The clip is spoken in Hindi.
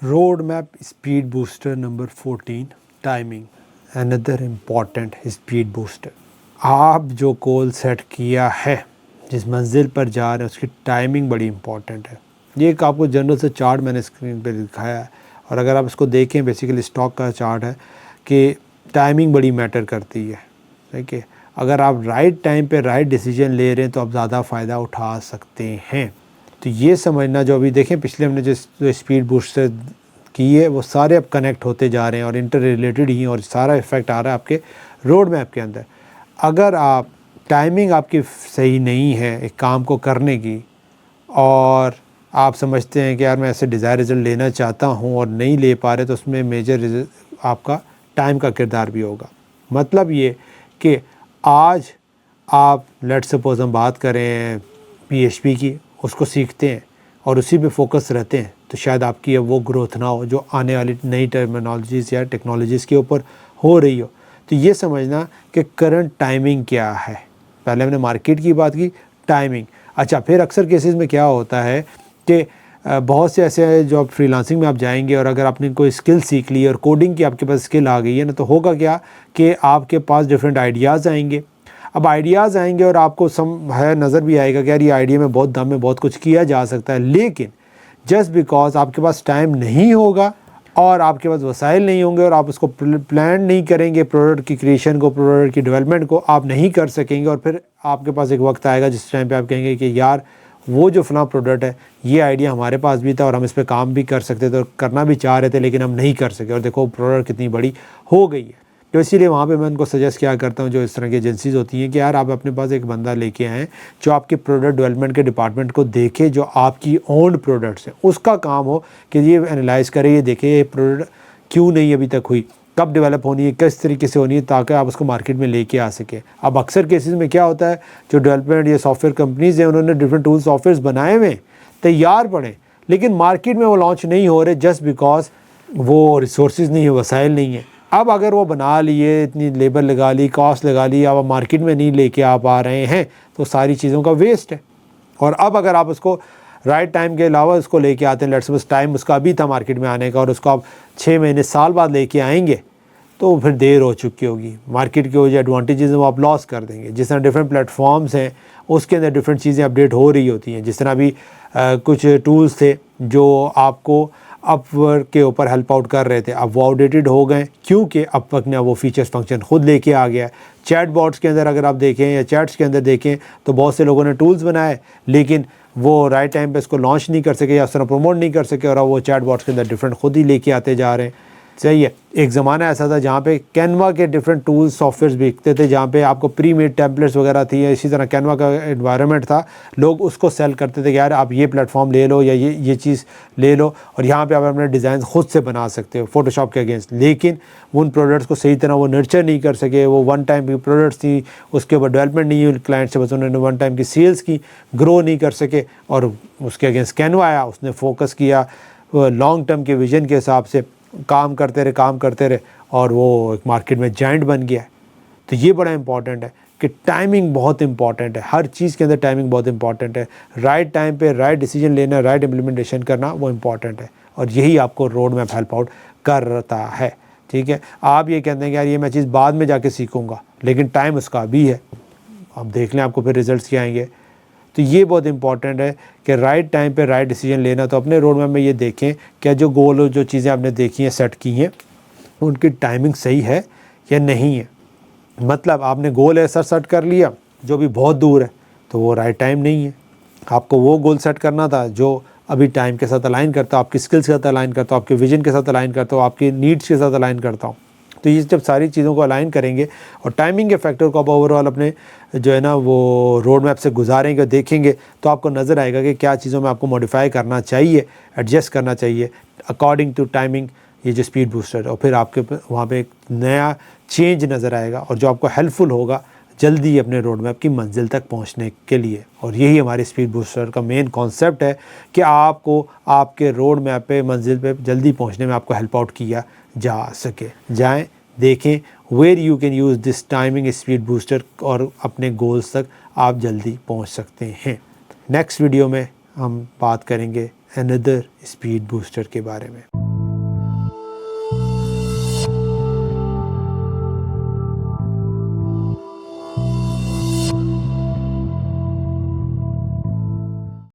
Road map speed booster number 14 timing another important speed booster. आप जो गोल सेट किया है, जिस मंजिल पर जा रहे हैं, उसकी टाइमिंग बड़ी इम्पॉर्टेंट है। ये एक आपको जनरल से चार्ट मैंने स्क्रीन पे दिखाया है, और अगर आप इसको देखें, बेसिकली स्टॉक का चार्ट है कि टाइमिंग बड़ी मैटर करती है। ठीक है, अगर आप राइट टाइम पे राइट डिसीजन ले रहे हैं तो आप ज़्यादा फ़ायदा उठा सकते हैं। तो ये समझना, जो अभी देखें पिछले हमने जो स्पीड बूस्टर की है, वो सारे अब कनेक्ट होते जा रहे हैं और इंटर रिलेटेड ही, और सारा इफ़ेक्ट आ रहा है आपके रोड मैप के अंदर। अगर आप टाइमिंग आपकी सही नहीं है एक काम को करने की, और आप समझते हैं कि यार मैं ऐसे डिज़ायर रिज़ल्ट लेना चाहता हूँ और नहीं ले पा रहे, तो उसमें मेजर आपका टाइम का किरदार भी होगा। मतलब ये कि आज आप लेट्स सपोज हम बात करें PHP की, उसको सीखते हैं और उसी पे फोकस रहते हैं, तो शायद आपकी अब वो ग्रोथ ना हो जो आने वाली नई टर्मिनोलॉजीज़ या टेक्नोलॉजीज़ के ऊपर हो रही हो। तो ये समझना कि करंट टाइमिंग क्या है। पहले हमने मार्केट की बात की, टाइमिंग। अच्छा, फिर अक्सर केसेस में क्या होता है कि बहुत से ऐसे जो आप फ्रीलांसिंग में आप जाएंगे, और अगर आपने कोई स्किल सीख ली और कोडिंग की आपके पास स्किल आ गई है ना, तो होगा क्या कि आपके पास डिफरेंट आइडियाज़ आएंगे। अब आइडियाज़ आएंगे और आपको नज़र भी आएगा कि यार ये आइडिया में बहुत दम है, बहुत कुछ किया जा सकता है, लेकिन जस्ट बिकॉज आपके पास टाइम नहीं होगा और आपके पास वसाइल नहीं होंगे और आप उसको प्लान नहीं करेंगे, प्रोडक्ट की क्रिएशन को, प्रोडक्ट की डेवलपमेंट को आप नहीं कर सकेंगे, और फिर आपके पास एक वक्त आएगा जिस टाइम पे आप कहेंगे कि यार वो जो फलां प्रोडक्ट है, ये आइडिया हमारे पास भी था और हम इस पर काम भी कर सकते थे और करना भी चाह रहे थे, लेकिन हम नहीं कर सके, और देखो प्रोडक्ट कितनी बड़ी हो गई है। तो इसीलिए वहाँ पे मैं उनको सजेस्ट क्या करता हूँ, जो इस तरह की एजेंसीज़ होती हैं, कि यार आप अपने पास एक बंदा लेके आएँ जो आपके प्रोडक्ट डेवलपमेंट के डिपार्टमेंट को देखे, जो आपकी ओन्ड प्रोडक्ट्स हैं, उसका काम हो कि ये एनालाइज़ करे, ये देखे ये प्रोडक्ट क्यों नहीं अभी तक हुई, कब डेवलप होनी है, किस तरीके से होनी है, ताकि आप उसको मार्केट में लेके आ सके। अब अक्सर केसेस में क्या होता है, जो डेवलपमेंट या सॉफ्टवेयर कंपनीज़ हैं, उन्होंने डिफरेंट टूल सॉफ्टवेयर बनाए हुए तैयार पड़े, लेकिन मार्केट में वो लॉन्च नहीं हो रहे जस्ट बिकॉज वो रिसोर्सेज नहीं है, वसाइल नहीं है। अब अगर वो बना लिए, इतनी लेबर लगा ली, कॉस्ट लगा ली, अब मार्केट में नहीं लेके आ पा रहे हैं, तो सारी चीज़ों का वेस्ट है। और अब अगर आप उसको राइट टाइम के अलावा उसको लेके आते हैं, लेट्स सपोज टाइम उसका अभी था मार्केट में आने का, और उसको आप 6 महीने साल बाद लेके आएंगे, तो फिर देर हो चुकी होगी। मार्केट के जो एडवांटेजेस हैं वो आप लॉस कर देंगे। जिस तरह डिफरेंट प्लेटफॉर्म्स हैं, उसके अंदर डिफरेंट चीज़ें अपडेट हो रही होती हैं। जिस तरह अभी कुछ टूल्स थे जो आपको अपवर्क के ऊपर हेल्प आउट कर रहे थे, अब वो आउटडेटेड हो गए, क्योंकि अपवर्क ने वो फीचर्स फंक्शन खुद लेके आ गया है। चैट बॉट्स के अंदर अगर आप देखें या चैट्स के अंदर देखें, तो बहुत से लोगों ने टूल्स बनाए, लेकिन वो राइट टाइम पे इसको लॉन्च नहीं कर सके या उस तरह प्रमोट नहीं कर सके, और अब वो चैट बॉट्स के अंदर डिफरेंट खुद ही लेके आते जा रहे हैं। सही है, एक ज़माना ऐसा था जहाँ पे कैनवा के डिफरेंट टूल्स सॉफ्टवेयर बिकते थे, जहाँ पे आपको प्री मेड टेम्पलेट्स वगैरह थी, या इसी तरह कैनवा का एनवायरनमेंट था, लोग उसको सेल करते थे कि यार आप ये प्लेटफॉर्म ले लो या ये चीज़ ले लो, और यहाँ पे आप अपने डिज़ाइन खुद से बना सकते हो फोटोशॉप के अगेंस्ट। लेकिन उन प्रोडक्ट्स को सही तरह वो नर्चर नहीं कर सके, वो वन टाइम की प्रोडक्ट्स थी, उसके ऊपर डेवलपमेंट नहीं हुई क्लाइंट से, बस उन्होंने वन टाइम की सेल्स की, ग्रो नहीं कर सके, और उसके अगेंस्ट कैनवा आया, उसने फोकस किया लॉन्ग टर्म के विजन के हिसाब से, काम करते रहे, और वो एक मार्केट में जाइंट बन गया है। तो ये बड़ा इंपॉर्टेंट है कि टाइमिंग बहुत इंपॉर्टेंट है, हर चीज़ के अंदर टाइमिंग बहुत इंपॉर्टेंट है। राइट टाइम पे राइट डिसीजन लेना, राइट इम्प्लीमेंटेशन करना, वो इंपॉर्टेंट है, और यही आपको रोड मैप हेल्प आउट करता है। ठीक है, आप ये कहते हैं कि यार ये मैं चीज़ बाद में जाके सीखूंगा, लेकिन टाइम उसका भी है, अब देख लें आपको फिर रिजल्ट्स क्या आएंगे। तो ये बहुत इंपॉर्टेंट है कि राइट टाइम पे राइट डिसीजन लेना। तो अपने रोड मैप में ये देखें क्या जो गोल, जो चीज़ें आपने देखी हैं, सेट की हैं, उनकी टाइमिंग सही है या नहीं है। मतलब आपने गोल ऐसा सेट कर लिया जो भी बहुत दूर है, तो वो राइट टाइम नहीं है। आपको वो गोल सेट करना था जो अभी टाइम के साथ अलाइन करता हो, आपकी स्किल्स के साथ अलाइन करता हो, आपके विजन के साथ अलाइन करता हो, आपकी नीड्स के साथ अलाइन करता हो। तो ये जब सारी चीज़ों को अलाइन करेंगे और टाइमिंग के फैक्टर को आप ओवरऑल अपने जो है ना वो रोड मैप से गुजारेंगे, देखेंगे, तो आपको नज़र आएगा कि क्या चीज़ों में आपको मॉडिफाई करना चाहिए, एडजस्ट करना चाहिए अकॉर्डिंग टू टाइमिंग, ये जो स्पीड बूस्टर है। और फिर आपके वहाँ पे एक नया चेंज नज़र आएगा, और जो आपको हेल्पफुल होगा जल्दी अपने रोड मैप की मंजिल तक पहुंचने के लिए। और यही हमारे स्पीड बूस्टर का मेन कॉन्सेप्ट है कि आपको आपके रोड मैप पे मंजिल पे जल्दी पहुंचने में आपको हेल्प आउट किया जा सके। जाएं, देखें where you can use this timing speed booster, और अपने गोल्स तक आप जल्दी पहुंच सकते हैं। नेक्स्ट वीडियो में हम बात करेंगे अनदर स्पीड बूस्टर के बारे में।